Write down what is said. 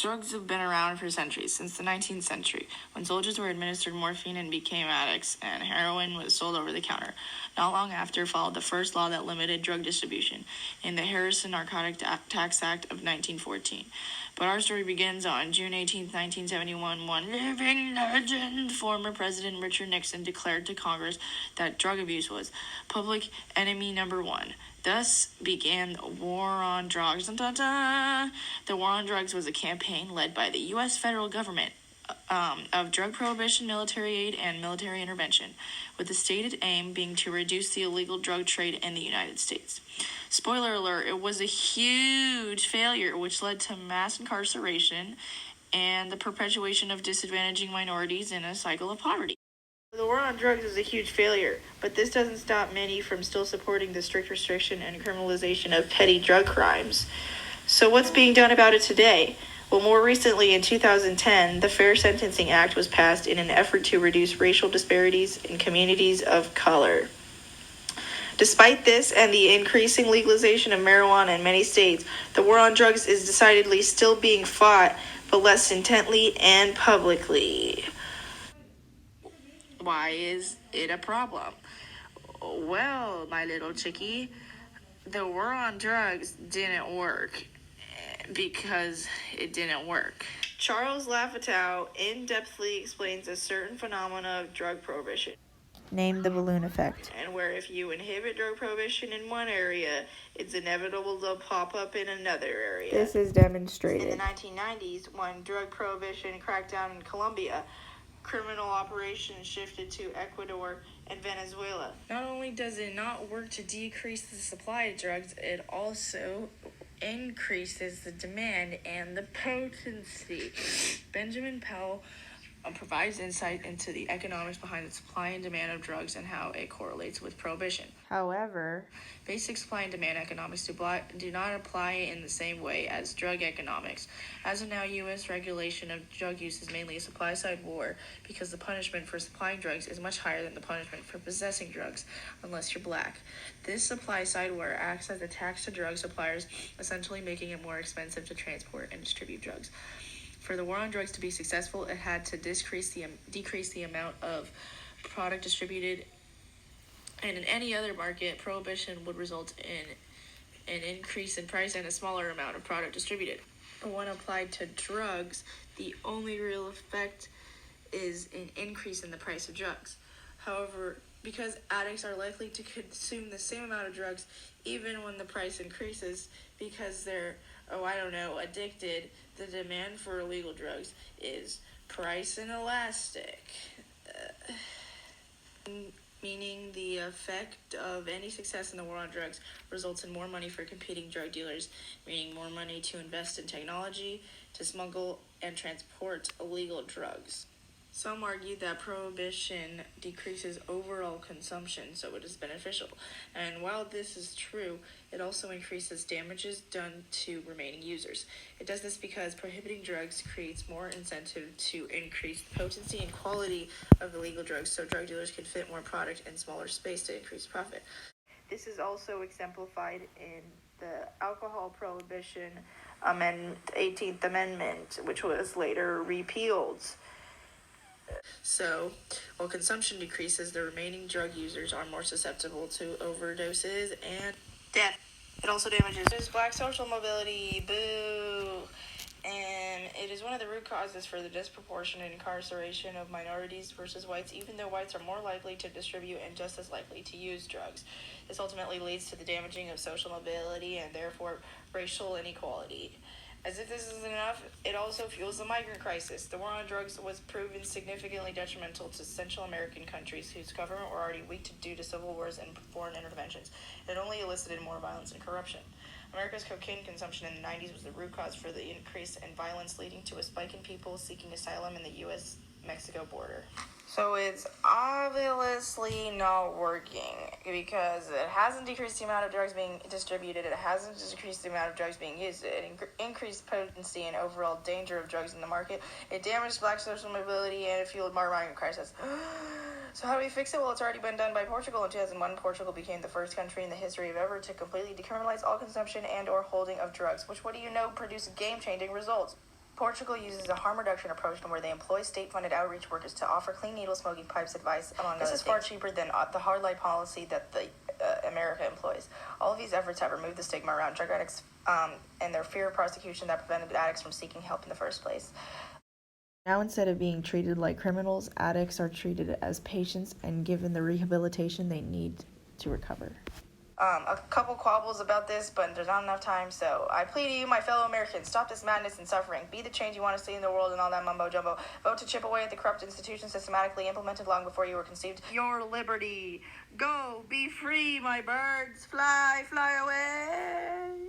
Drugs have been around for centuries, since the 19th century, when soldiers were administered morphine and became addicts, and heroin was sold over the counter. Not long after followed the first law that limited drug distribution, in the Harrison Narcotic Tax Act of 1914. But our story begins on June 18, 1971, one living legend, former President Richard Nixon, declared to Congress that drug abuse was public enemy number one. Thus began the War on Drugs. Dun, dun, dun. The War on Drugs was a campaign led by the U.S. federal government of drug prohibition, military aid, and military intervention, with the stated aim being to reduce the illegal drug trade in the United States. Spoiler alert, it was a huge failure, which led to mass incarceration and the perpetuation of disadvantaging minorities in a cycle of poverty. The war on drugs is a huge failure, but this doesn't stop many from still supporting the strict restriction and criminalization of petty drug crimes. So what's being done about it today? Well, more recently, in 2010, the Fair Sentencing Act was passed in an effort to reduce racial disparities in communities of color. Despite this and the increasing legalization of marijuana in many states, the war on drugs is decidedly still being fought, but less intently and publicly. Why is it a problem? Well, my little chickie, the war on drugs didn't work because it didn't work. Charles Lafitau in-depthly explains a certain phenomena of drug prohibition. Named the balloon effect. And where if you inhibit drug prohibition in one area, it's inevitable to pop up in another area. This is demonstrated. In the 1990s, when drug prohibition cracked down in Colombia, criminal operations shifted to Ecuador and Venezuela. Not only does it not work to decrease the supply of drugs, it also increases the demand and the potency. Benjamin Powell provides insight into the economics behind the supply and demand of drugs and how it correlates with prohibition. However, basic supply and demand economics do not apply in the same way as drug economics. As of now, U.S. regulation of drug use is mainly a supply-side war because the punishment for supplying drugs is much higher than the punishment for possessing drugs, unless you're black. This supply-side war acts as a tax to drug suppliers, essentially making it more expensive to transport and distribute drugs. For the war on drugs to be successful, it had to decrease the amount of product distributed, and in any other market, prohibition would result in an increase in price and a smaller amount of product distributed. But when applied to drugs, the only real effect is an increase in the price of drugs. However, because addicts are likely to consume the same amount of drugs even when the price increases because they're addicted, the demand for illegal drugs is price inelastic. Meaning the effect of any success in the war on drugs results in more money for competing drug dealers, meaning more money to invest in technology, to smuggle and transport illegal drugs. Some argue that prohibition decreases overall consumption, so it is beneficial. And while this is true, it also increases damages done to remaining users. It does this because prohibiting drugs creates more incentive to increase the potency and quality of illegal drugs, so drug dealers can fit more product in smaller space to increase profit. This is also exemplified in the alcohol prohibition 18th Amendment, which was later repealed. So, while consumption decreases, the remaining drug users are more susceptible to overdoses and death. It also damages black social mobility, boo! And it is one of the root causes for the disproportionate incarceration of minorities versus whites, even though whites are more likely to distribute and just as likely to use drugs. This ultimately leads to the damaging of social mobility and therefore racial inequality. As if this isn't enough, it also fuels the migrant crisis. The war on drugs was proven significantly detrimental to Central American countries whose government were already weak due to civil wars and foreign interventions. It only elicited more violence and corruption. America's cocaine consumption in the 90s was the root cause for the increase in violence, leading to a spike in people seeking asylum in the U.S.-Mexico border. So it's obviously not working because it hasn't decreased the amount of drugs being distributed. It hasn't decreased the amount of drugs being used. It increased potency and overall danger of drugs in the market. It damaged black social mobility and it fueled more migrant crisis. So how do we fix it? Well, it's already been done by Portugal. In 2001, Portugal became the first country in the history of ever to completely decriminalize all consumption and or holding of drugs, which, what do you know, produced game-changing results. Portugal uses a harm reduction approach where they employ state-funded outreach workers to offer clean needle smoking pipes advice, among other things. This is far cheaper than the hard light policy that the America employs. All of these efforts have removed the stigma around drug addicts and their fear of prosecution that prevented addicts from seeking help in the first place. Now, instead of being treated like criminals, addicts are treated as patients and given the rehabilitation they need to recover. A couple quabbles about this, but there's not enough time, so I plead to you, my fellow Americans, stop this madness and suffering. Be the change you want to see in the world and all that mumbo-jumbo. Vote to chip away at the corrupt institutions systematically implemented long before you were conceived. Your liberty. Go, be free, my birds. Fly, fly away.